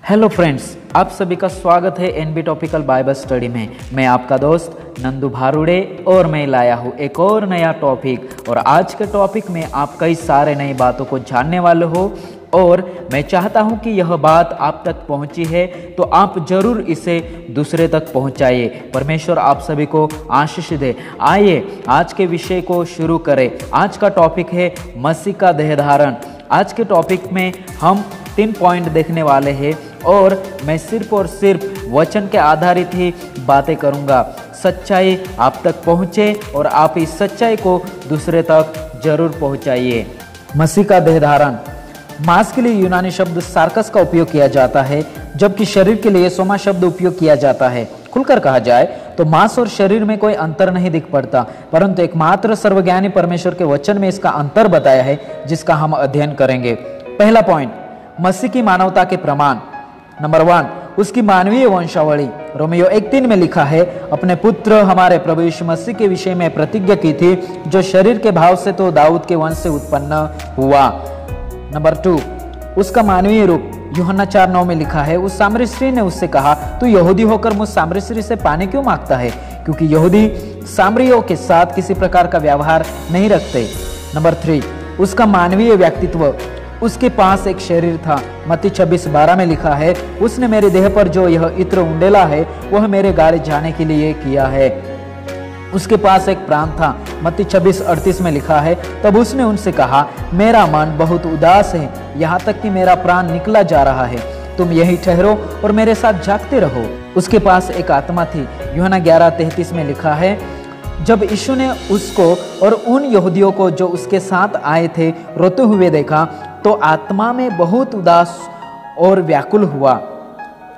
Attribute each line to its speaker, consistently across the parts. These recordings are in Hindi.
Speaker 1: हेलो फ्रेंड्स, आप सभी का स्वागत है एनबी टॉपिकल बाइबल स्टडी में। मैं आपका दोस्त नंदू भारुड़े और मैं लाया हूँ एक और नया टॉपिक। और आज के टॉपिक में आप कई सारे नई बातों को जानने वाले हो और मैं चाहता हूँ कि यह बात आप तक पहुँची है तो आप जरूर इसे दूसरे तक पहुँचाइए। परमेश्वर आप सभी को आशीष दे। आइए आज के विषय को शुरू करें। आज का टॉपिक है मसीह का देह धारण। आज के टॉपिक में हम 3 पॉइंट देखने वाले हैं और मैं सिर्फ और सिर्फ वचन के आधारित ही बातें करूंगा। सच्चाई आप तक पहुंचे और आप इस सच्चाई को दूसरे तक जरूर पहुंचाइए। मसीह का देह धारण। मांस के लिए यूनानी शब्द सार्कस का उपयोग किया जाता है, जबकि शरीर के लिए सोमा शब्द उपयोग किया जाता है। खुलकर कहा जाए तो मांस और शरीर में कोई अंतर नहीं दिख पड़ता, परंतु एकमात्र सर्वज्ञानी परमेश्वर के वचन में इसका अंतर बताया है, जिसका हम अध्ययन करेंगे। पहला पॉइंट, मसीह की मानवता के प्रमाण। नंबर 1, उसकी मानवीय वंशावली। रोमियो 1:3 में लिखा है, अपने पुत्र हमारे प्रभु यीशु मसीह के विषय में प्रतिज्ञा की थी, जो शरीर के भाव से तो दाऊद के वंश से उत्पन्न हुआ। नंबर 2, उसका मानवीय रूप। यूहन्ना 4:9 में लिखा है, उस सामरी स्त्री ने उससे कहा, तू यहूदी होकर मुझ सामरी स्त्री से पानी क्यों मांगता है, क्योंकि यहूदी सामरियों के साथ किसी प्रकार का व्यवहार नहीं रखते। नंबर 3, उसका मानवीय व्यक्तित्व। उसके पास एक शरीर था। मत्ती 26:12 में लिखा है, उसने मेरे देह पर जो यह इत्र उंडेला है वह मेरे गाड़े जाने के लिए किया है। उसके पास एक प्राण था। मत्ती 26:38 में लिखा है, तब उसने उनसे कहा, मेरा मन बहुत उदास है, यहाँ तक कि मेरा प्राण निकला जा रहा है। तुम यहीं ठहरो और मेरे साथ जागते रहो। उसके पास एक आत्मा थी। यूहन्ना 11:33 में लिखा है, जब यीशु ने उसको और उन यहूदियों को जो उसके साथ आए थे रोते हुए देखा तो आत्मा में बहुत उदास और व्याकुल हुआ।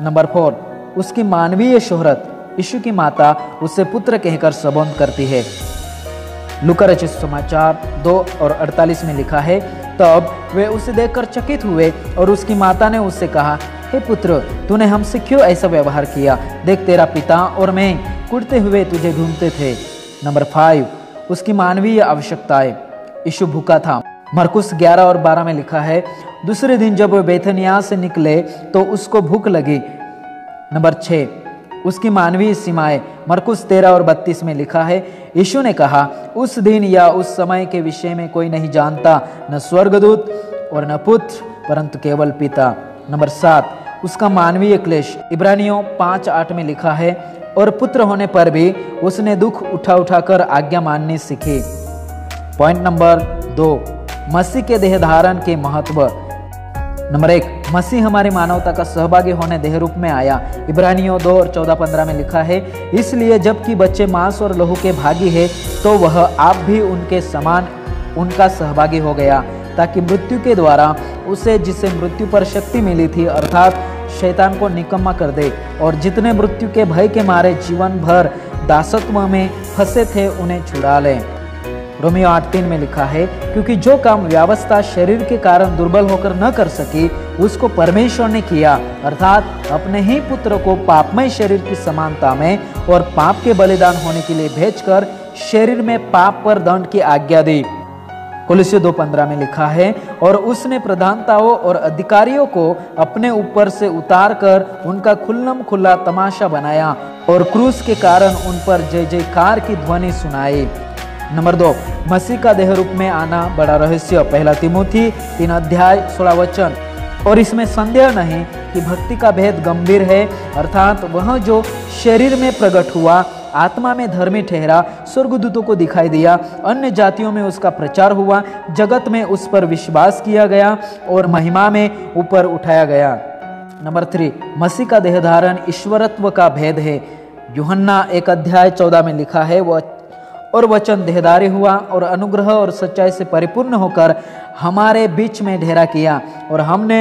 Speaker 1: नंबर 4, उसकी मानवीय शोहरत। यीशु की माता उससे पुत्र कहकर संबोधन करती है। लूका रचित समाचार 2:48 में लिखा है, तब वे उसे देखकर चकित हुए और उसकी माता ने उससे कहा, हे पुत्र, तूने हमसे क्यों ऐसा व्यवहार किया? देख, तेरा पिता और मैं कुड़ते हुए तुझे ढूंढते थे। नंबर 5, उसकी मानवीय आवश्यकताएं। यीशु भूखा था। मरकुस 11:12 में लिखा है, दूसरे दिन जब वे बेथनिया से निकले तो उसको भूख लगी। नंबर 6, उसकी मानवीय सीमाएं। मरकुस 13:32 में लिखा है, यीशु ने कहा, उस दिन या उस समय के विषय में कोई नहीं जानता, न स्वर्गदूत और न पुत्र, परंतु केवल पिता। नंबर 7, उसका मानवीय क्लेश। इब्रानियों 5:8 में लिखा है, और पुत्र होने पर भी उसने दुख उठा उठाकर आज्ञा माननी सीखी। पॉइंट नंबर 2, मसीह के देह धारण के महत्व। नंबर 1, मसीह हमारी मानवता का सहभागी होने देह रूप में आया। इब्रानियों 2:14-15 में लिखा है, इसलिए जबकि बच्चे मांस और लहू के भागी है तो वह आप भी उनके समान उनका सहभागी हो गया, ताकि मृत्यु के द्वारा उसे जिसे मृत्यु पर शक्ति मिली थी अर्थात शैतान को निकम्मा कर दे, और जितने मृत्यु के भय के मारे जीवन भर दासत्व में फंसे थे उन्हें छुड़ा ले। रोमियो 8:3 में लिखा है, क्योंकि जो काम व्यवस्था शरीर के कारण दुर्बल होकर न कर सकी उसको परमेश्वर ने किया, अर्थात अपने ही पुत्र को पापमय शरीर की समानता में और पाप के बलिदान होने के लिए भेजकर शरीर में पाप पर दंड की आज्ञा दी। कोलोसियों 2:15 में लिखा है, और उसने प्रधानताओं और अधिकारियों को अपने ऊपर से उतार कर उनका खुल्लम खुल्ला तमाशा बनाया और क्रूस के कारण उन पर जय जयकार की ध्वनि सुनाई। नंबर 2, मसीह का देह रूप में आना बड़ा रहस्य। 1 तिमोथी 3:16। और इसमें संदेह नहीं कि भक्ति का भेद गंभीर है, अर्थात वह जो शरीर में प्रकट हुआ, आत्मा में धर्मी ठहरा, स्वर्गदूतों को दिखाई दिया, अन्य जातियों में उसका प्रचार हुआ, जगत में उस पर विश्वास किया गया और महिमा में ऊपर उठाया गया। नंबर 3, मसीह का देह धारण ईश्वरत्व का भेद है। यूहन्ना 1:14 में लिखा है, और वचन देहधारी हुआ और अनुग्रह और सच्चाई से परिपूर्ण होकर हमारे बीच में ठहरा किया, और हमने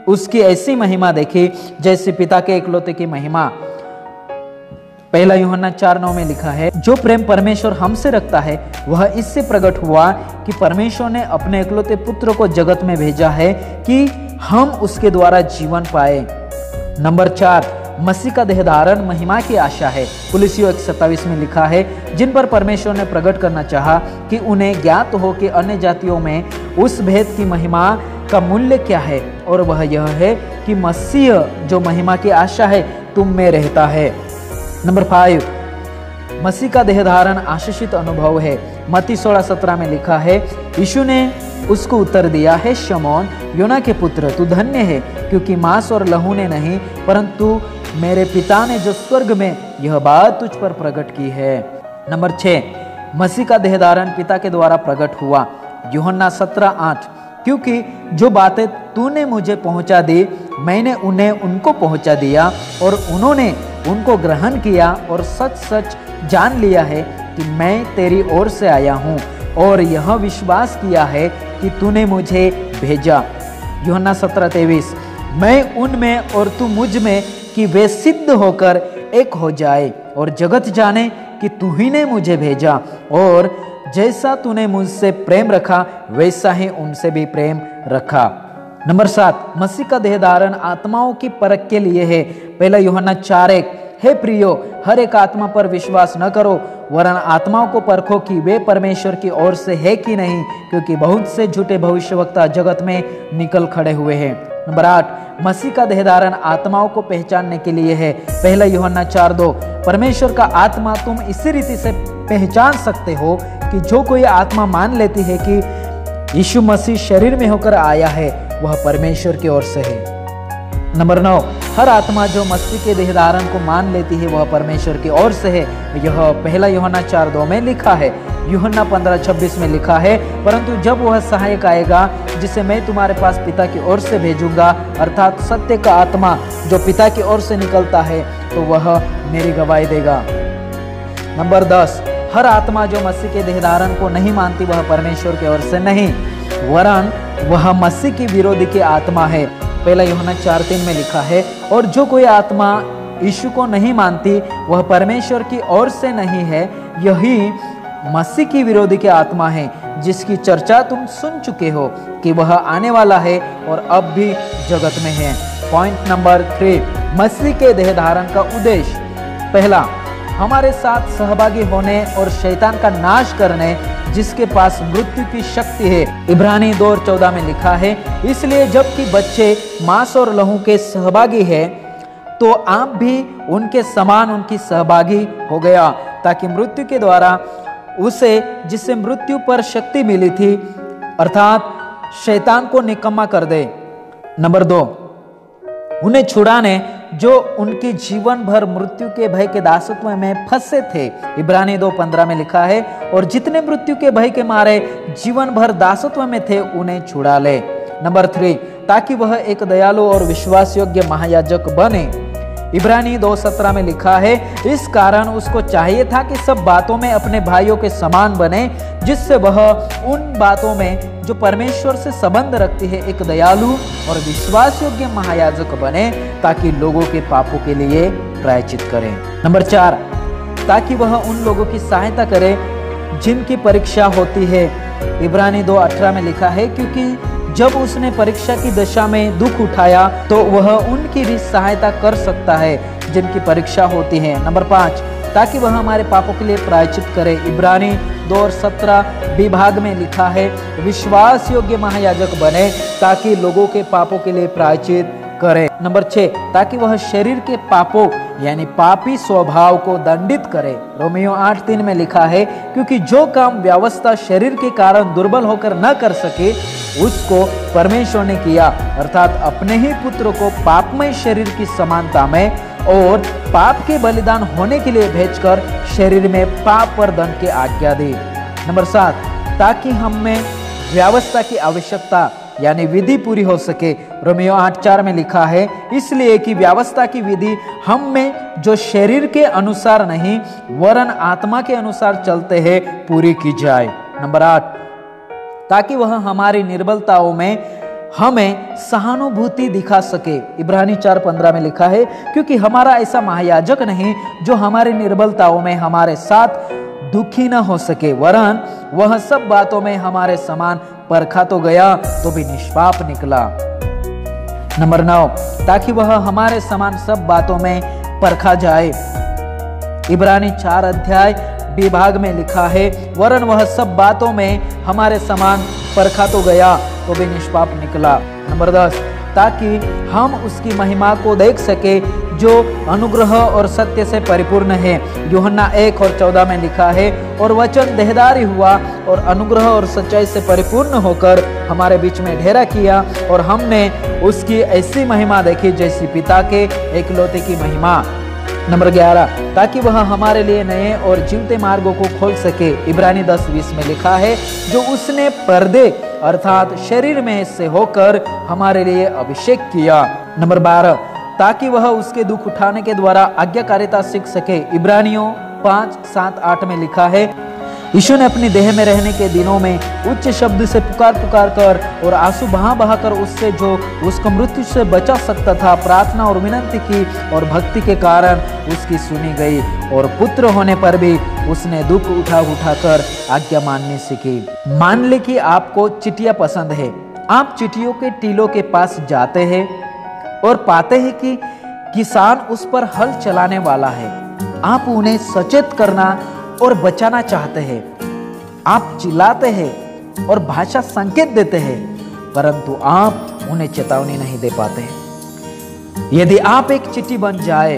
Speaker 1: उसकी ऐसी महिमा देखी जैसे पिता के एकलौते की महिमा। 1 यूहन्ना 4:9 में लिखा है, जो प्रेम परमेश्वर हमसे रखता है वह इससे प्रकट हुआ कि परमेश्वर ने अपने एकलौते पुत्र को जगत में भेजा है कि हम उसके द्वारा जीवन पाए। नंबर 4, मसीह का देह धारण महिमा की आशा है। कुलुस्सियों 1:27 में लिखा है, जिन पर परमेश्वर ने प्रकट करना चाहा कि उन्हें ज्ञात हो कि अन्य जातियों में उस भेद की महिमा का मूल्य क्या है, और वह यह है कि मसीह जो महिमा की आशा है तुम में रहता है। नंबर 5, मसीह का देह धारण आशीषित अनुभव है। मत्ती 16:17 में लिखा है, यीशु ने उसको उत्तर दिया, है शमौन योना के पुत्र, तू धन्य है, क्योंकि मांस और लहू ने नहीं परंतु मेरे पिता ने जो स्वर्ग में यह बात तुझ पर प्रकट की है। नंबर 6, मसीह का देह धारण पिता के द्वारा प्रकट हुआ। यूहन्ना 17:8, क्योंकि जो बातें तूने मुझे पहुंचा दी मैंने उन्हें उनको पहुंचा दिया, और उन्होंने उनको ग्रहण किया, और सच सच जान लिया है कि मैं तेरी ओर से आया हूँ, और यह विश्वास किया है कि तूने मुझे भेजा। यूहन्ना 17:23, मैं उनमें और तू मुझ में, कि वे सिद्ध होकर एक हो जाए, और जगत जाने कि तू ही ने मुझे भेजा, और जैसा तूने मुझसे प्रेम रखा वैसा ही उनसे भी प्रेम रखा। नंबर 7, मसीह का देह धारण आत्माओं की परख के लिए है। 1 यूहन्ना 4:1, हे प्रियो, हर एक आत्मा पर विश्वास न करो, वरन आत्माओं को परखो कि वे परमेश्वर की ओर से है कि नहीं, क्योंकि बहुत से झूठे भविष्यवक्ता जगत में निकल खड़े हुए हैं। नंबर 8, मसीह का देह धारण आत्माओं को पहचानने के लिए है। 1 यूहन्ना 4:2, परमेश्वर का आत्मा तुम इसी रीति से पहचान सकते हो कि जो कोई आत्मा मान लेती है कि यीशु मसीह शरीर में होकर आया है, वह परमेश्वर की ओर से है। नंबर 9, हर आत्मा जो मसीह के देह धारण को मान लेती है वह परमेश्वर की ओर से है। यह 1 यूहन्ना 4:2 में लिखा है। यूहन्ना 15:26 में लिखा है, परंतु जब वह सहायक आएगा जिसे मैं तुम्हारे पास पिता की ओर से भेजूंगा, अर्थात सत्य का आत्मा जो पिता की ओर से निकलता है, तो वह मेरी गवाही देगा। नंबर 10, हर आत्मा जो मसीह के देह धारण को नहीं मानती वह परमेश्वर की ओर से नहीं, वरन वह मसीह की विरोधी की आत्मा है। 1 यूहन्ना 4:3 में लिखा है, और जो कोई आत्मा यीशु को नहीं मानती वह परमेश्वर की ओर से नहीं है, यही मसीह की विरोधी की आत्मा है, जिसकी चर्चा तुम सुन चुके हो कि वह आने वाला है और अब भी जगत में है। पॉइंट नंबर 3, मसीह के देह धारण का उद्देश्य। पहला, हमारे साथ सहभागी होने और शैतान का नाश करने, जिसके पास मृत्यु की शक्ति है। इब्रानी 2:14 में लिखा है, इसलिए जबकि बच्चे मांस और लहू के सहभागी हैं, तो आप भी उनके समान उनकी सहभागी हो गया, ताकि मृत्यु के द्वारा उसे जिससे मृत्यु पर शक्ति मिली थी, अर्थात शैतान को निकम्मा कर दे। नंबर 2, उन्हें छुड़ाने जो उनकी जीवन भर मृत्यु के भय के दासत्व में फंसे थे। इब्रानी 2:15 में लिखा है, और जितने मृत्यु के भय के मारे जीवन भर दासत्व में थे उन्हें छुड़ा ले। नंबर 3, ताकि वह एक दयालु और विश्वास योग्य महायाजक बने। इब्रानी 2:17 में लिखा है, इस कारण उसको चाहिए था कि सब बातों में अपने भाइयों के समान बने, जिससे वह उन बातों में जो परमेश्वर से संबंध रखती है एक दयालु और विश्वास योग्य महायाजक बने, ताकि लोगों के पापों के लिए प्रायश्चित करे। नंबर 4, ताकि वह उन लोगों की सहायता करे जिनकी परीक्षा होती है। इब्रानी 2:18 में लिखा है, क्योंकि जब उसने परीक्षा की दशा में दुख उठाया तो वह उनकी भी सहायता कर सकता है जिनकी परीक्षा होती है। नंबर 5, ताकि वह हमारे पापों के लिए प्रायश्चित करे। इब्रानी 2:17 विभाग में लिखा है, विश्वास योग्य महायाजक बने ताकि लोगों के पापों के लिए प्रायश्चित करे। नंबर 6, ताकि वह शरीर के पापों यानी पापी स्वभाव को दंडित करे। रोमियो 8:3 में लिखा है, क्योंकि जो काम व्यवस्था शरीर के कारण दुर्बल होकर न कर सके उसको परमेश्वर ने किया, अर्थात अपने ही पुत्र को पापमय शरीर की समानता में और पाप के बलिदान होने के लिए भेजकर शरीर में पाप पर दंड की आज्ञा दी। नंबर 7, ताकि हम में व्यवस्था की आवश्यकता यानी विधि पूरी हो सके। रोमियो 8:4 में लिखा है, इसलिए कि व्यवस्था की विधि हम में जो शरीर के अनुसार नहीं वरन आत्मा के अनुसार चलते हैं पूरी की जाए। नंबर 8, ताकि वह हमारी निर्बलताओं में हमें सहानुभूति दिखा सके। इब्रानी 4:15 में लिखा है, क्योंकि हमारा ऐसा महायाजक नहीं जो हमारी निर्बलताओं में हमारे साथ दुखी न हो सके, वरन वह सब बातों में हमारे समान परखा तो गया तो भी निष्पाप निकला। नंबर 9, ताकि वह हमारे समान सब बातों में परखा जाए। इब्रानी 4 अध्याय विभाग में लिखा है, वरन वह सब बातों में हमारे समान परखा तो गया तो भी निष्पाप निकला। नंबर 10, ताकि हम उसकी महिमा को देख सके जो अनुग्रह और सत्य से परिपूर्ण है। यूहन्ना 1 और 14 में लिखा है, और वचन देहधारी हुआ और अनुग्रह और सच्चाई से परिपूर्ण होकर हमारे बीच में डेरा किया, और हमने उसकी ऐसी महिमा देखी जैसी पिता के एकलौते की महिमा। नंबर 11, ताकि वह हमारे लिए नए और जीवते मार्गों को खोल सके। इब्रानी 10:20 में लिखा है, जो उसने पर्दे अर्थात शरीर में से होकर हमारे लिए अभिषेक किया। नंबर 12, ताकि वह उसके दुख उठाने के द्वारा आज्ञाकारिता सीख सके। इब्रानियों 5, 7, 8 में लिखा है, यीशु ने अपनी देह में रहने के दिनों में उच्च शब्द से पुकार कर और आंसू बहा कर उससे जो उसको मृत्यु से बचा सकता था प्रार्थना और विनती की, और भक्ति के कारण उसकी सुनी गई, और पुत्र होने पर भी उसने दुख उठा कर आज्ञा माननी सीखी। मान ले कि आपको चिट्ठियां पसंद है, आप चिट्ठियों के टीलों के पास जाते हैं और पाते हैं कि किसान उस पर हल चलाने वाला है। आप उन्हें सचेत करना और बचाना चाहते हैं। आप चिल्लाते हैं और भाषा संकेत देते हैं, परंतु आप उन्हें चेतावनी नहीं दे पाते। यदि आप एक चिट्ठी बन जाए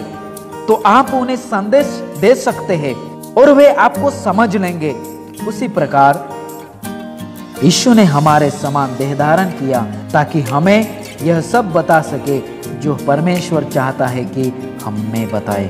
Speaker 1: तो आप उन्हें संदेश दे सकते हैं और वे आपको समझ लेंगे। उसी प्रकार यीशु ने हमारे समान देह धारण किया ताकि हमें यह सब बता सके जो परमेश्वर चाहता है कि हमें बताए।